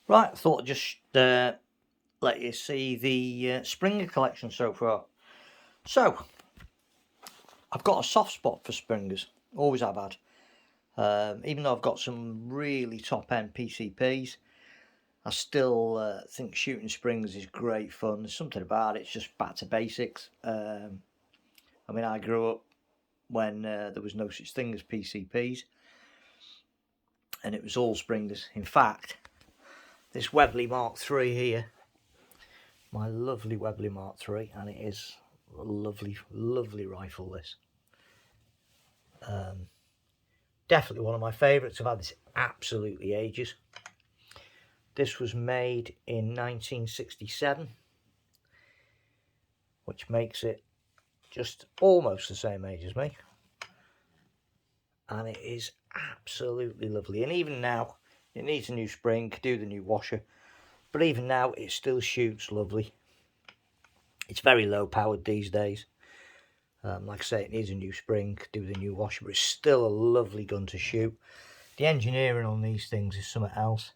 Right, I thought I'd just let you see the Springer collection so far. So, I've got a soft spot for Springers, always have had. Even though I've got some really top-end PCPs, I still think shooting Springers is great fun. There's something about it, it's just back to basics. I mean, I grew up when there was no such thing as PCPs, and it was all Springers. In fact, this Webley Mark III here, my lovely Webley Mark III, and it is a lovely, lovely rifle, this. Definitely one of my favourites. I've had this absolutely ages. This was made in 1967, which makes it just almost the same age as me. And it is absolutely lovely. And even now, it needs a new spring, could do the new washer. But even now, it still shoots lovely. It's very low powered these days. Like I say, it needs a new spring, could do the new washer, but it's still a lovely gun to shoot. The engineering on these things is something else.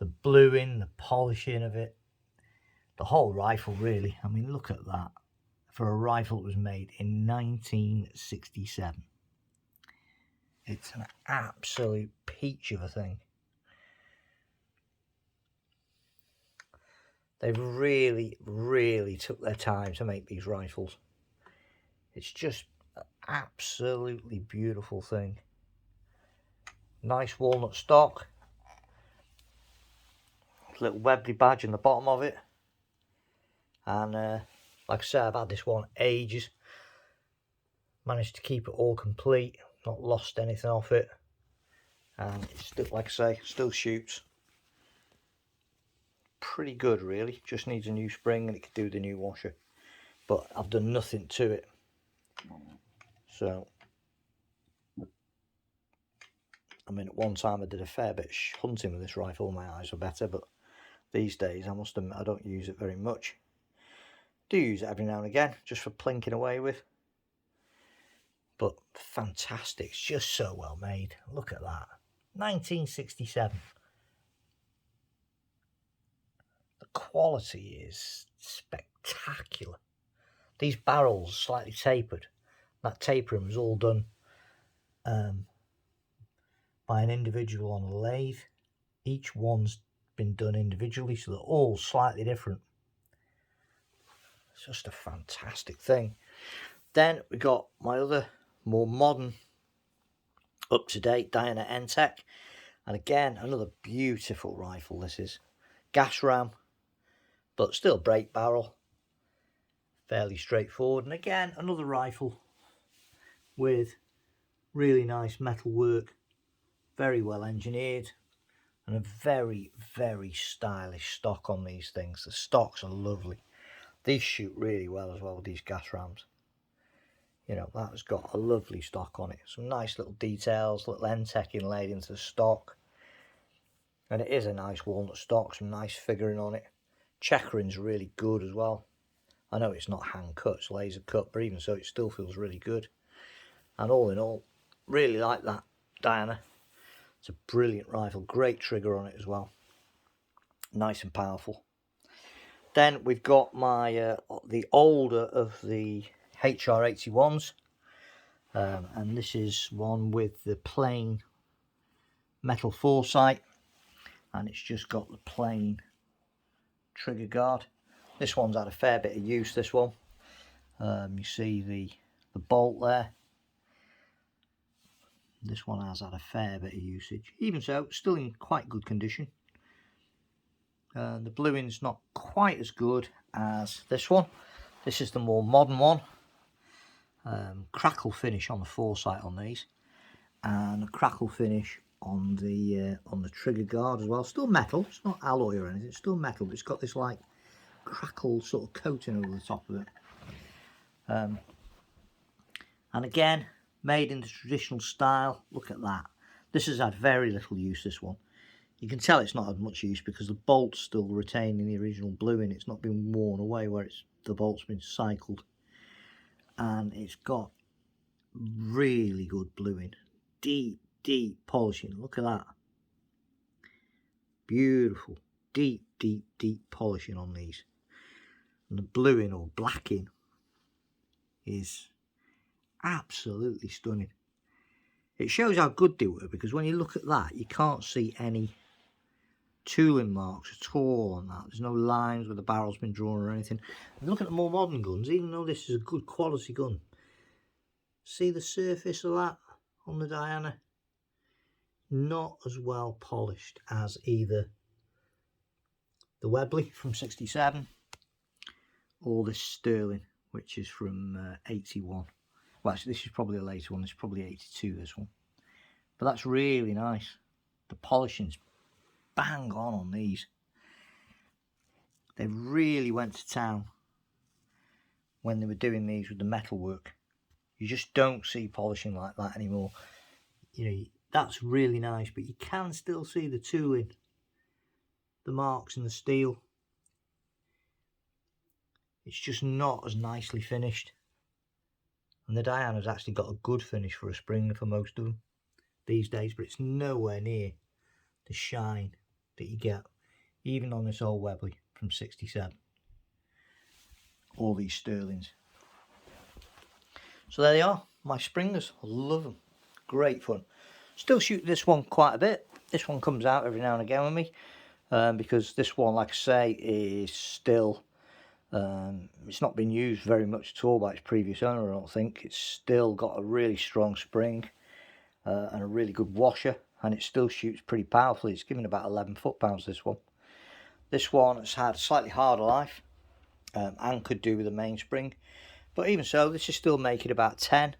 The bluing, the polishing of it, the whole rifle really. I mean, look at that. For a rifle that was made in 1967. It's an absolute peach of a thing. They've really, really took their time to make these rifles. It's just an absolutely beautiful thing. Nice walnut stock. Little Webley badge in the bottom of it. And like I said, I've had this one ages. Managed to keep it all complete. Not lost anything off it. And it's still, like I say, still shoots. Pretty good really, just needs a new spring and it could do the new washer, but I've done nothing to it. So I mean, at one time I did a fair bit of hunting with this rifle. My eyes were better, but these days I must admit I don't use it very much. Do use it every now and again just for plinking away with, but fantastic. It's just so well made. Look at that. 1967. The quality is spectacular. These barrels slightly tapered. That tapering was all done by an individual on a lathe. Each one's been done individually, so they're all slightly different. It's just a fantastic thing. Then we got my other more modern, up-to-date Diana N-Tech, and again another beautiful rifle. This is gas ram, but still break barrel, fairly straightforward. And again another rifle with really nice metal work, very well engineered, and a very, very stylish stock on these things. The stocks are lovely. These shoot really well as well with these gas rams. You know, that has got a lovely stock on it. Some nice little details, little N-Tech inlaid into the stock. And it is a nice walnut stock, some nice figuring on it. Checkering's really good as well. I know it's not hand cut, it's laser cut, but even so it still feels really good. And all in all, really like that Diana. It's a brilliant rifle, great trigger on it as well. Nice and powerful. Then we've got my the older of the HR81s, and this is one with the plain metal foresight, and it's just got the plain trigger guard. This one's had a fair bit of use, this one. You see the bolt there. This one has had a fair bit of usage. Even so, still in quite good condition. The bluing's not quite as good as this one. This is the more modern one. Crackle finish on the foresight on these, and a crackle finish on the trigger guard as well. Still metal. It's not alloy or anything. It's still metal, but it's got this like crackle sort of coating over the top of it. And again, made in the traditional style. Look at that. This has had very little use, this one. You can tell it's not had much use because the bolt's still retaining the original bluing. It's not been worn away where the bolt's been cycled. And it's got really good bluing. Deep, deep polishing. Look at that. Beautiful, deep, deep, deep polishing on these. And the bluing or blacking is absolutely stunning. It shows how good they were, because when you look at that, you can't see any tooling marks at all on that. There's no lines where the barrel's been drawn or anything. And look at the more modern guns, even though this is a good quality gun, see the surface of that on the Diana? Not as well polished as either the Webley from 67 or this Sterling, which is from 81. Well, actually, this is probably a later one. This is probably 82, this one. But that's really nice. The polishing's bang on these. They really went to town when they were doing these with the metalwork. You just don't see polishing like that anymore. You know, that's really nice, but you can still see the tooling, the marks in the steel. It's just not as nicely finished. And the Diana's actually got a good finish for a Springer for most of them these days, but it's nowhere near the shine that you get even on this old Webley from 67. All these Sterlings. So there they are, my Springers. I love them. Great fun. Still shoot this one quite a bit. This one comes out every now and again with me, because this one, like I say, is still, it's not been used very much at all by its previous owner, I don't think. It's still got a really strong spring and a really good washer, and it still shoots pretty powerfully. It's given about 11 foot-pounds, this one. This one has had a slightly harder life and could do with a mainspring, but even so, this is still making about 10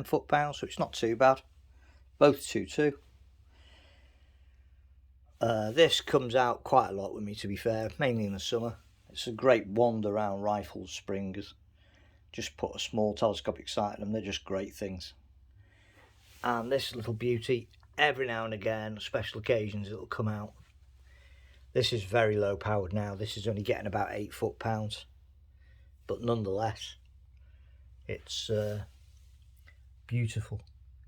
foot-pounds, so it's not too bad. Both 2.2. This comes out quite a lot with me, to be fair, mainly in the summer. It's a great wander around rifles, Springers. Just put a small telescopic sight on them, they're just great things. And this little beauty, every now and again, special occasions, it'll come out. This is very low powered now. This is only getting about 8 foot-pounds, but nonetheless, it's beautiful.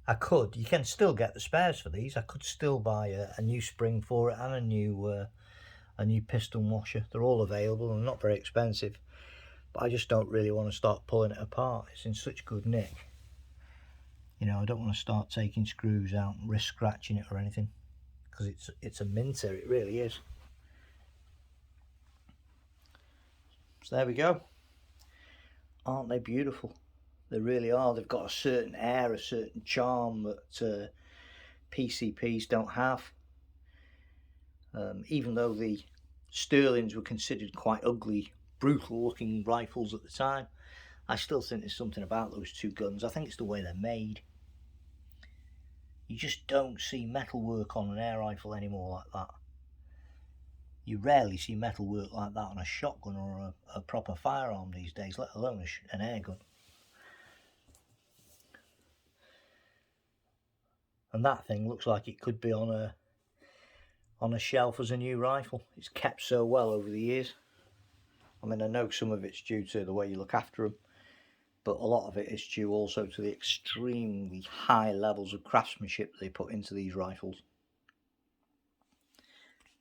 You can still get the spares for these. I could still buy a new spring for it and a new piston washer. They're all available and not very expensive, but I just don't really want to start pulling it apart. It's in such good nick. You know, I don't want to start taking screws out and risk scratching it or anything, because it's a minter, it really is. So there we go. Aren't they beautiful? They really are. They've got a certain air, a certain charm that PCPs don't have. Even though the Sterlings were considered quite ugly, brutal looking rifles at the time, I still think there's something about those two guns. I think it's the way they're made. You just don't see metalwork on an air rifle anymore like that. You rarely see metalwork like that on a shotgun or a proper firearm these days, let alone an air gun. And that thing looks like it could be on a shelf as a new rifle. It's kept so well over the years. I mean, I know some of it's due to the way you look after them, but a lot of it is due also to the extremely high levels of craftsmanship they put into these rifles.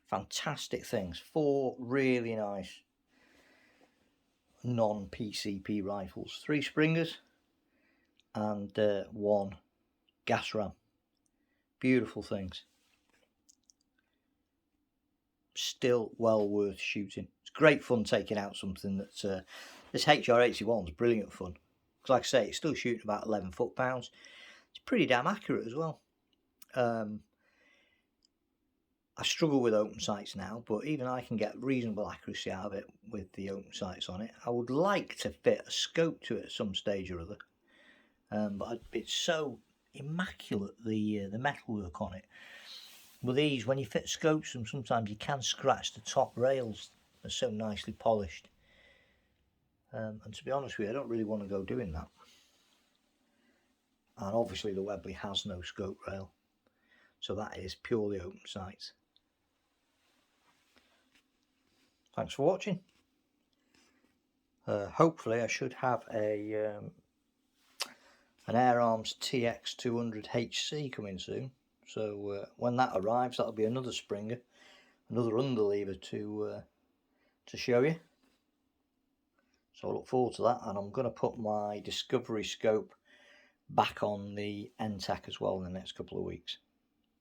Fantastic things. 4 really nice non-PCP rifles. 3 Springers and 1 gas ram. Beautiful things. Still well worth shooting. It's great fun taking out something that's this HR81 is brilliant fun, because like I say, it's still shooting about 11 foot-pounds. It's pretty damn accurate as well. I struggle with open sights now, but even I can get reasonable accuracy out of it with the open sights on it. I would like to fit a scope to it at some stage or other, but it's so immaculate, the metalwork on it. With these, when you fit scopes them, sometimes you can scratch the top rails. They're so nicely polished. And to be honest with you, I don't really want to go doing that. And obviously the Webley has no scope rail, so that is purely open sights. Thanks for watching. Hopefully I should have an Air Arms TX200 HC coming soon. So when that arrives, that'll be another Springer another underlever to show you. So I look forward to that, and I'm going to put my discovery scope back on the NTAC as well in the next couple of weeks.